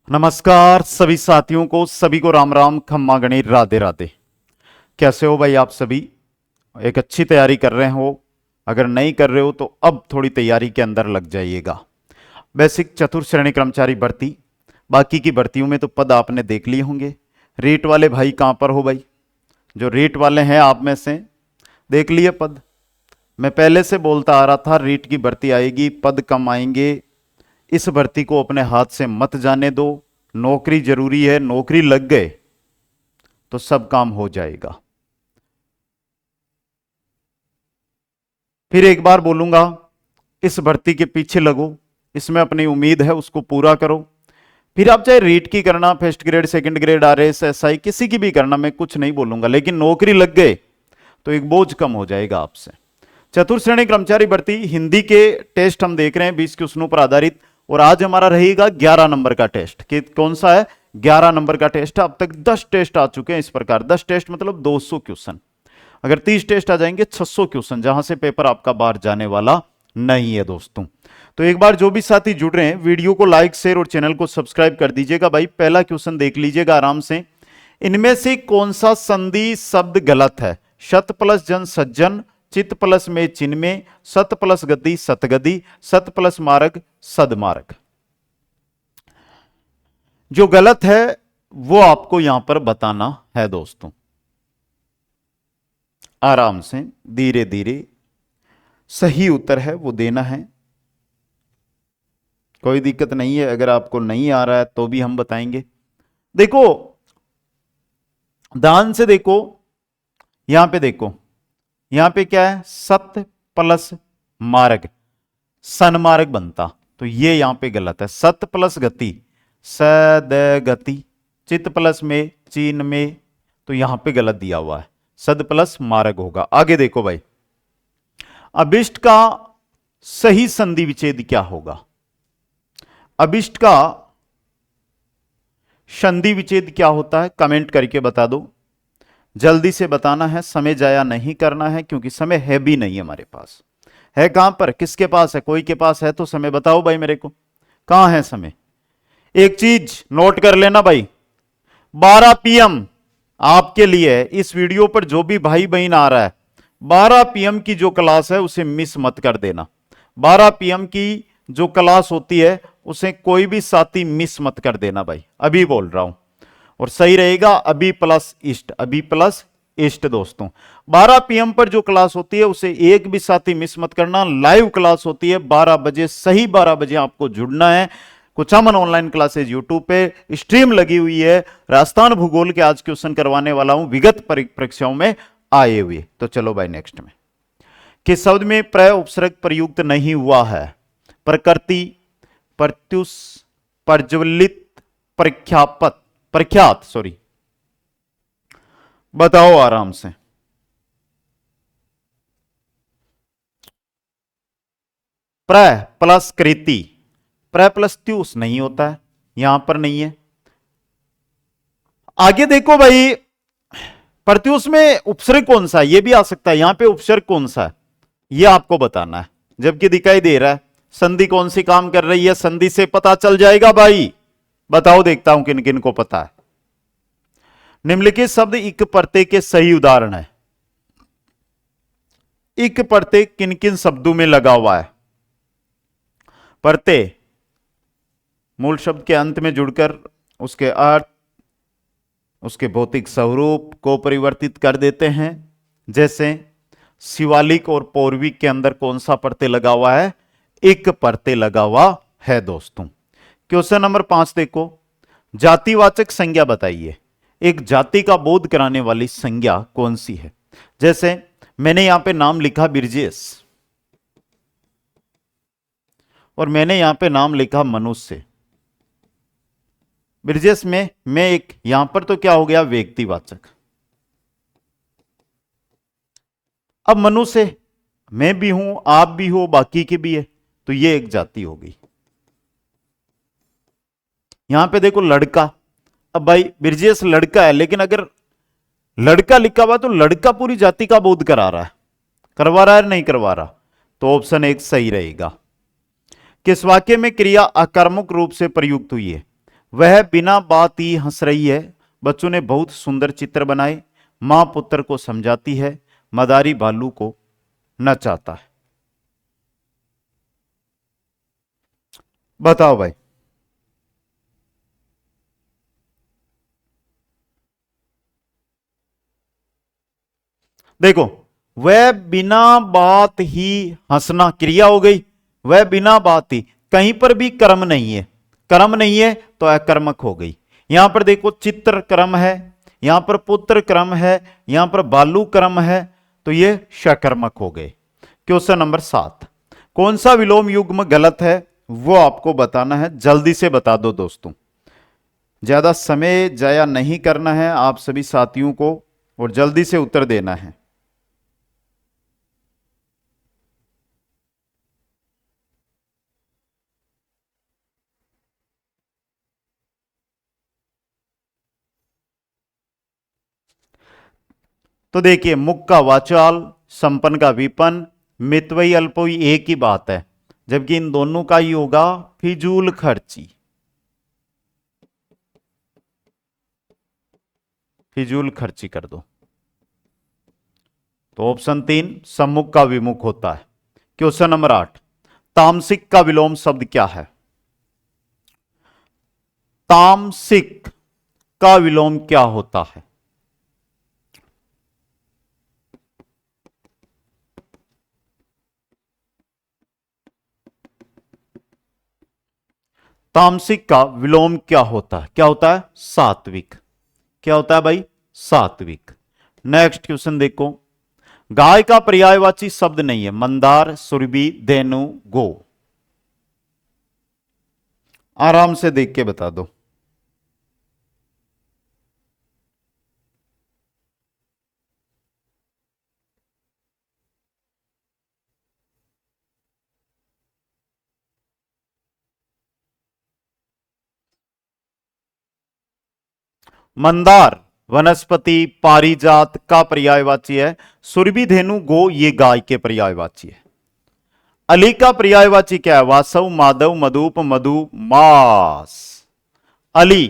नमस्कार सभी साथियों को, सभी को राम राम, खम्मा गणी, राधे राधे। कैसे हो भाई आप सभी? एक अच्छी तैयारी कर रहे हो? अगर नहीं कर रहे हो तो अब थोड़ी तैयारी के अंदर लग जाइएगा। बेसिक चतुर्थ श्रेणी कर्मचारी भर्ती, बाकी की भर्तियों में तो पद आपने देख लिए होंगे। रेट वाले भाई कहां पर हो भाई? जो रेट वाले हैं आप में से, देख लिए पद? मैं पहले से बोलता आ रहा था रेट की भर्ती आएगी, पद कम आएंगे। इस भर्ती को अपने हाथ से मत जाने दो। नौकरी जरूरी है, नौकरी लग गए तो सब काम हो जाएगा। फिर एक बार बोलूंगा, इस भर्ती के पीछे लगो, इसमें अपनी उम्मीद है उसको पूरा करो। फिर आप चाहे रीट की करना, first grade, second grade, RS, SI, किसी की भी करना, मैं कुछ नहीं बोलूंगा, लेकिन नौकरी लग गए तो एक बोझ कम हो जाएगा आपसे। चतुर्थ श्रेणी कर्मचारी भर्ती हिंदी के टेस्ट हम देख रहे हैं 20 क्वेश्चनों पर आधारित, और आज हमारा रहेगा 11 नंबर का टेस्ट। कि कौन सा है? 11 नंबर का टेस्ट है। अब तक 10 टेस्ट आ चुके हैं इस प्रकार। 10 टेस्ट मतलब 200 क्वेश्चन। अगर 30 टेस्ट आ जाएंगे 600 क्वेश्चन, जहां से पेपर आपका बाहर जाने वाला नहीं है दोस्तों। तो एक बार जो भी साथी जुड़ रहे हैं, वीडियो को लाइक, शेयर और चैनल को सब्सक्राइब कर दीजिएगा। भाई पहला क्वेश्चन देख लीजिएगा आराम से। इनमें से कौन सा संधि शब्द गलत है? शत प्लस जन सज्जन, चित प्लस में चिन्ह में, सत प्लस गति सतगति, सत प्लस मार्ग सदमार्ग। जो गलत है वो आपको यहां पर बताना है दोस्तों। आराम से, धीरे धीरे, सही उत्तर है वो देना है। कोई दिक्कत नहीं है, अगर आपको नहीं आ रहा है तो भी हम बताएंगे। देखो, ध्यान से देखो, यहां पे देखो, यहां पे क्या है? सत प्लस मार्ग, सनमार्ग बनता, तो ये यहां पे गलत है। सत प्लस गति, सदगति, चित प्लस में चीन में, तो यहां पे गलत दिया हुआ है। सद प्लस मार्ग होगा। आगे देखो भाई, अभिष्ट का सही संधि विच्छेद क्या होगा? अभिष्ट का संधि विच्छेद क्या होता है? कमेंट करके बता दो। जल्दी से बताना है, समय जाया नहीं करना है, क्योंकि समय है भी नहीं हमारे पास। है कहां पर? किसके पास है? कोई के पास है तो समय बताओ भाई मेरे को, कहां है समय? एक चीज नोट कर लेना भाई, 12 पीएम आपके लिए है। इस वीडियो पर जो भी भाई बहन आ रहा है, 12 पीएम की जो क्लास है उसे मिस मत कर देना। 12 पीएम की जो क्लास होती है उसे कोई भी साथी मिस मत कर देना भाई, अभी बोल रहा हूं। और सही रहेगा अभी प्लस ईस्ट, अभी प्लस ईस्ट दोस्तों। 12 पीएम पर जो क्लास होती है उसे एक भी साथी मिस मत करना। लाइव क्लास होती है 12 बजे, सही 12 बजे आपको जुड़ना है। कुचामन ऑनलाइन क्लासेज यूट्यूब पे स्ट्रीम लगी हुई है। राजस्थान भूगोल के आज क्वेश्चन करवाने वाला हूं, विगत परीक्षाओं में आए हुए। तो चलो भाई नेक्स्ट में, किस शब्द में प्र उपसर्ग प्रयुक्त नहीं हुआ है? प्रकृति, प्रत्युष, प्रज्वलित, प्रख्यापत, प्रख्यात, सॉरी, बताओ आराम से। प्र प्लस कृति, प्र प्लस त्युष नहीं होता है, यहां पर नहीं है। आगे देखो भाई, प्रत्युष में उपसर्ग कौन सा है? यह भी आ सकता है। यहां पे उपसर्ग कौन सा है यह आपको बताना है, जबकि दिखाई दे रहा है। संधि कौन सी काम कर रही है, संधि से पता चल जाएगा भाई। बताओ, देखता हूं किन किन को पता है। निम्नलिखित शब्द इक प्रत्यय के सही उदाहरण है। इक प्रत्यय किन किन शब्दों में लगा हुआ है? प्रत्यय मूल शब्द के अंत में जुड़कर उसके अर्थ, उसके भौतिक स्वरूप को परिवर्तित कर देते हैं। जैसे शिवालिक और पौर्विक के अंदर कौन सा प्रत्यय लगा हुआ है? एक प्रत्यय लगा हुआ है दोस्तों। क्वेश्चन नंबर 5 देखो, जातिवाचक संज्ञा बताइए। एक जाति का बोध कराने वाली संज्ञा कौन सी है? जैसे मैंने यहां पे नाम लिखा बिरजेश, और मैंने यहां पे नाम लिखा मनुष्य। बिरजेश में मैं एक, यहां पर तो क्या हो गया? व्यक्तिवाचक। अब मनुष्य मैं भी हूं, आप भी हो, बाकी के भी है, तो ये एक जाति हो गई। यहां पे देखो लड़का, अब भाई बिरजेश लड़का है, लेकिन अगर लड़का लिखा हुआ तो लड़का पूरी जाति का बोध करा रहा है, करवा रहा है नहीं करवा रहा? तो ऑप्शन 1 सही रहेगा। किस वाक्य में क्रिया आकर्मक रूप से प्रयुक्त हुई है? वह बिना बात ही हंस रही है। बच्चों ने बहुत सुंदर चित्र बनाए। मां पुत्र को समझाती है, मदारी भालू को नचाता है। बताओ भाई। देखो, वह बिना बात ही हंसना क्रिया हो गई। वह बिना बात ही, कहीं पर भी कर्म नहीं है। कर्म नहीं है तो अकर्मक हो गई। यहां पर देखो चित्र कर्म है, यहां पर पुत्र कर्म है, यहां पर बालू कर्म है, तो ये शकर्मक हो गए। क्वेश्चन नंबर 7, कौन सा विलोम युग्म गलत है वो आपको बताना है। जल्दी से बता दो दोस्तों, ज्यादा समय जाया नहीं करना है आप सभी साथियों को, और जल्दी से उत्तर देना है। तो देखिए, मुख का वाचाल, संपन्न का विपन्न, मितवई अल्पोई एक ही बात है, जबकि इन दोनों का ही होगा फिजूल खर्ची। फिजूल खर्ची कर दो। तो ऑप्शन 3 सम्मुख का विमुख होता है। क्वेश्चन नंबर 8, तामसिक का विलोम शब्द क्या है। तामसिक का विलोम क्या होता है। तामसिक का विलोम क्या होता है। क्या होता है, सात्विक। क्या होता है भाई, सात्विक। नेक्स्ट क्वेश्चन देखो, गाय का पर्यायवाची शब्द नहीं है। मंदार, सुरभि, धेनु, गो। आराम से देख के बता दो। मंदार वनस्पति पारिजात का पर्यायवाची है। सुरभि, धेनु, गो ये गाय के पर्यायवाची है। अली का पर्यायवाची क्या है। वासव, माधव, मधुप, मधु, मास। अली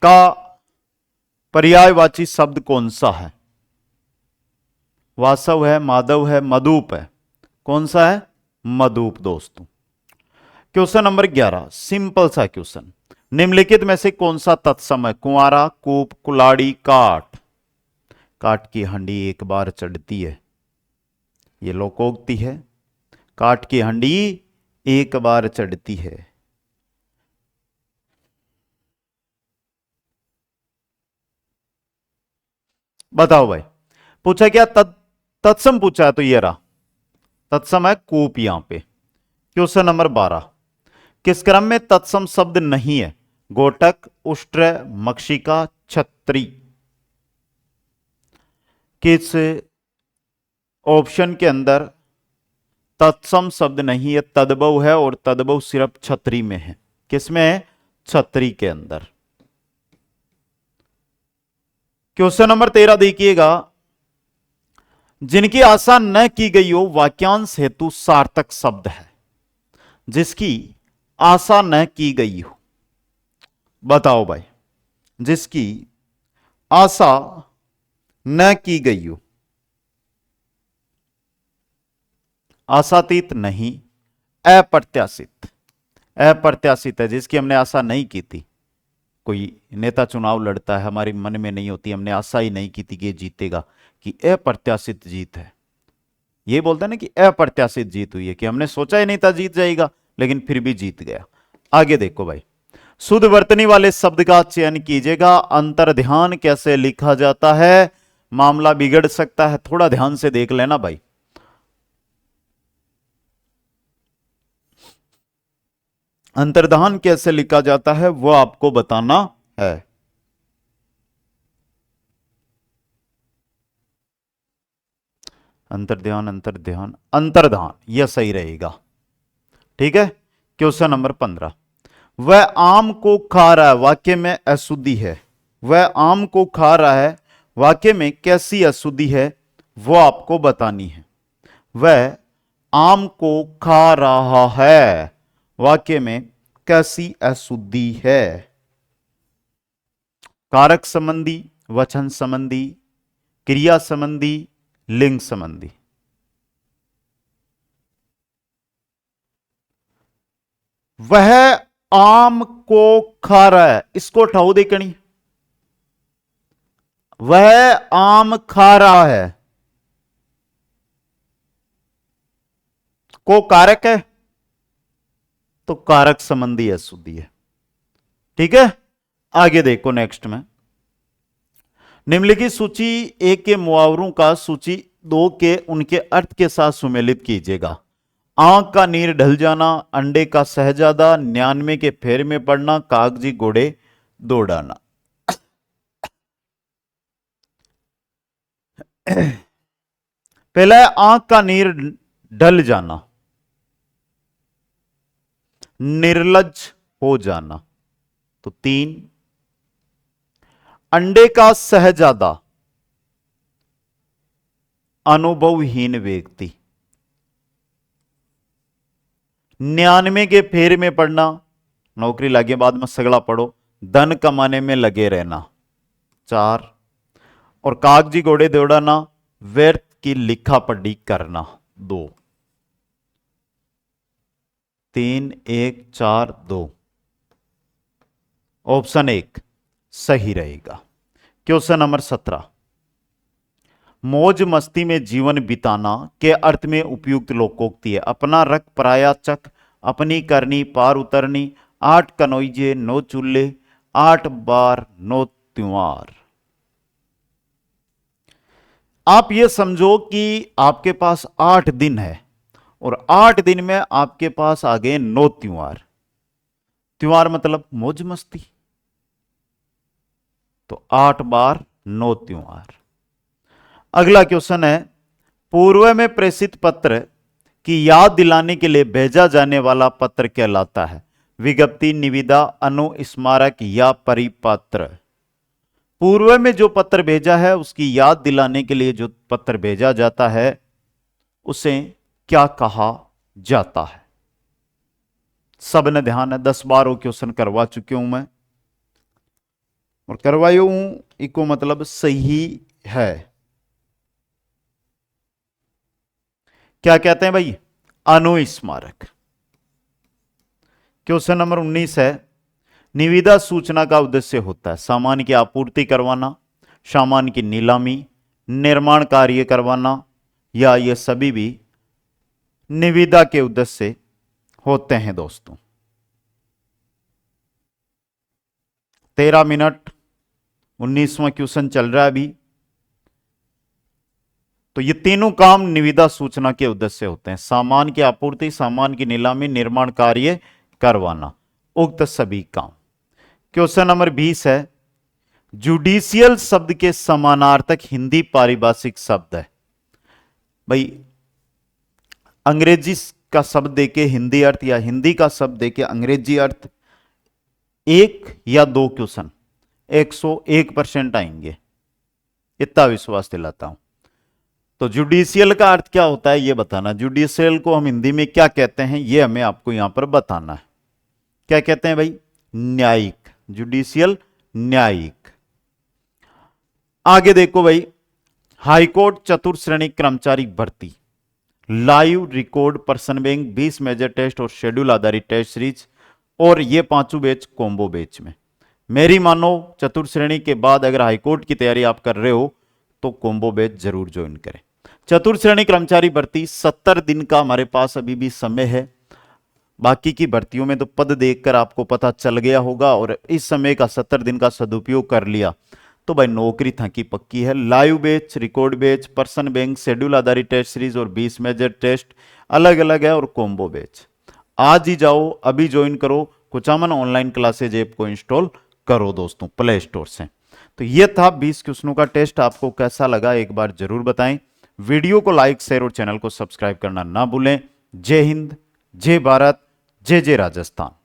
का पर्यायवाची शब्द कौन सा है। वासव है, माधव है, मधुप है, कौन सा है, मधुप दोस्तों। क्वेश्चन नंबर 11, सिंपल सा क्वेश्चन, निम्नलिखित में से कौन सा तत्सम है। कुंवारा, कूप, कुलाड़ी, काट। काट की हंडी एक बार चढ़ती है, ये लोकोक्ति है। काट की हंडी एक बार चढ़ती है। बताओ भाई, पूछा क्या, तत्सम पूछा है, तो ये रहा तत्सम है कूप यहां पे। क्वेश्चन नंबर 12, किस क्रम में तत्सम शब्द नहीं है। गोटक, उष्ट्र, मक्षिका, छत्री। किस ऑप्शन के अंदर तत्सम शब्द नहीं है, तद्भव है, और तद्भव सिर्फ छत्री में है। किसमें है, छत्री के अंदर। क्वेश्चन नंबर 13 देखिएगा, जिनकी आशा न की गई हो वाक्यांश हेतु सार्थक शब्द है। जिसकी आशा न की गई हो। बताओ भाई, जिसकी आशा न की गई हो। आशातीत नहीं, अप्रत्याशित। अप्रत्याशित है, जिसकी हमने आशा नहीं की थी। कोई नेता चुनाव लड़ता है, हमारे मन में नहीं होती, हमने आशा ही नहीं की थी कि ये जीतेगा, कि अप्रत्याशित जीत है। ये बोलता है ना कि अप्रत्याशित जीत हुई है, कि हमने सोचा ही नहीं था जीत जाएगा, लेकिन फिर भी जीत गया। आगे देखो भाई, शुद्ध वर्तनी वाले शब्द का चयन कीजिएगा। अंतर्ध्यान कैसे लिखा जाता है, मामला बिगड़ सकता है, थोड़ा ध्यान से देख लेना भाई। अंतर्ध्यान कैसे लिखा जाता है वो आपको बताना है। अंतर्ध्यान, अंतर्ध्यान, अंतर्धान, यह सही रहेगा। ठीक है। क्वेश्चन नंबर 15, वह आम को खा रहा है, वाक्य में अशुद्धि है। वह आम को खा रहा है, वाक्य में कैसी अशुद्धि है वो आपको बतानी है। वह आम को खा रहा है, वाक्य में कैसी अशुद्धि है? कारक संबंधी, वचन संबंधी, क्रिया संबंधी, लिंग संबंधी। वह आम को खा रहा है, इसको उठाओ देखनी। वह आम खा रहा है, को कारक है तो कारक संबंधी अशुद्धि है। ठीक है, आगे देखो नेक्स्ट में। निम्नलिखित सूची एक के मुहावरों का सूची दो के उनके अर्थ के साथ सुमेलित कीजिएगा। आंख का नीर ढल जाना, अंडे का शहजादा, 99 के फेर में पड़ना, कागजी घोड़े दौड़ाना। पहला है आंख का नीर ढल जाना, निर्लज हो जाना, तो 3। अंडे का शहजादा, अनुभवहीन व्यक्ति। 99 के फेर में पड़ना, नौकरी लगे बाद में सगला पड़ो, धन कमाने में लगे रहना, 4। और कागजी घोड़े दौड़ाना, व्यर्थ की लिखा पढ़ी करना, 2। 3, 1, 4, 2। ऑप्शन 1 सही रहेगा। Question number 17। मौज मस्ती में जीवन बिताना के अर्थ में उपयुक्त लोकोक्ति है। अपना रख पराया चक, अपनी करनी पार उतरनी, 8 कनौजे 9 चूल्हे, 8 बार 9 त्योहार। आप ये समझो कि आपके पास 8 दिन है और 8 दिन में आपके पास आ गए 9 त्योहार। त्योहार मतलब मौज मस्ती, तो 8 बार 9 त्योहार। अगला क्वेश्चन है, पूर्व में प्रेषित पत्र की याद दिलाने के लिए भेजा जाने वाला पत्र कहलाता है? विज्ञप्ति, निविदा, अनुस्मारक या परिपत्र। पूर्व में जो पत्र भेजा है उसकी याद दिलाने के लिए जो पत्र भेजा जाता है उसे क्या कहा जाता है? सबने ध्यान है, 10 बार वो क्वेश्चन करवा चुके हूं मैं और करवाया हूं, इको मतलब सही है। क्या कहते हैं भाई? अनुस्मारक। क्वेश्चन नंबर 19 है, निविदा सूचना का उद्देश्य होता है सामान की आपूर्ति करवाना, सामान की नीलामी, निर्माण कार्य करवाना, या ये सभी भी निविदा के उद्देश्य होते हैं दोस्तों। 13 मिनट, 19वां क्वेश्चन चल रहा है अभी। तो ये तीनों काम निविदा सूचना के उद्देश्य होते हैं, सामान की आपूर्ति, सामान की नीलामी, निर्माण कार्य करवाना, उक्त सभी काम। क्वेश्चन नंबर 20 है, जुडिशियल शब्द के समानार्थक हिंदी पारिभाषिक शब्द है। भाई अंग्रेजी का शब्द देके हिंदी अर्थ या हिंदी का शब्द देके अंग्रेजी अर्थ, 1 या 2 क्वेश्चन 101% आएंगे, इतना विश्वास दिलाता हूं। तो जुडिशियल का अर्थ क्या होता है ये बताना, जुडिशियल को हम हिंदी में क्या कहते हैं ये हमें आपको यहां पर बताना है। क्या कहते हैं भाई? न्यायिक, जुडिशियल न्यायिक। आगे देखो भाई, हाईकोर्ट चतुर्थ श्रेणी कर्मचारी भर्ती, live record person bank, 20 major test और शेड्यूल आधारित टेस्ट सीरीज, और ये 5 बैच कॉम्बो बैच में। मेरी मानो चतुर्थ श्रेणी के बाद अगर हाईकोर्ट की तैयारी आप कर रहे हो तो कॉम्बो बैच जरूर ज्वाइन करें। चतुर्थ श्रेणी कर्मचारी भर्ती 70 दिन का हमारे पास अभी भी समय है। बाकी की भर्तियों में तो पद देखकर आपको पता चल गया होगा, और इस समय का 70 दिन का सदुपयोग कर लिया तो भाई नौकरी थकी पक्की है। Live batch, record batch, person bank, schedule आधारित टेस्ट सीरीज और 20 मेजर टेस्ट अलग अलग है, और कॉम्बो बैच। आज ही जाओ, अभी ज्वाइन करो, कुचामन ऑनलाइन क्लासेज ऐप को इंस्टॉल करो दोस्तों प्ले स्टोर से। तो ये था 20 क्वेश्चनों का टेस्ट। आपको कैसा लगा एक बार जरूर बताएं। वीडियो को लाइक, शेयर और चैनल को सब्सक्राइब करना ना भूलें। जय हिंद, जय भारत, जय जय राजस्थान।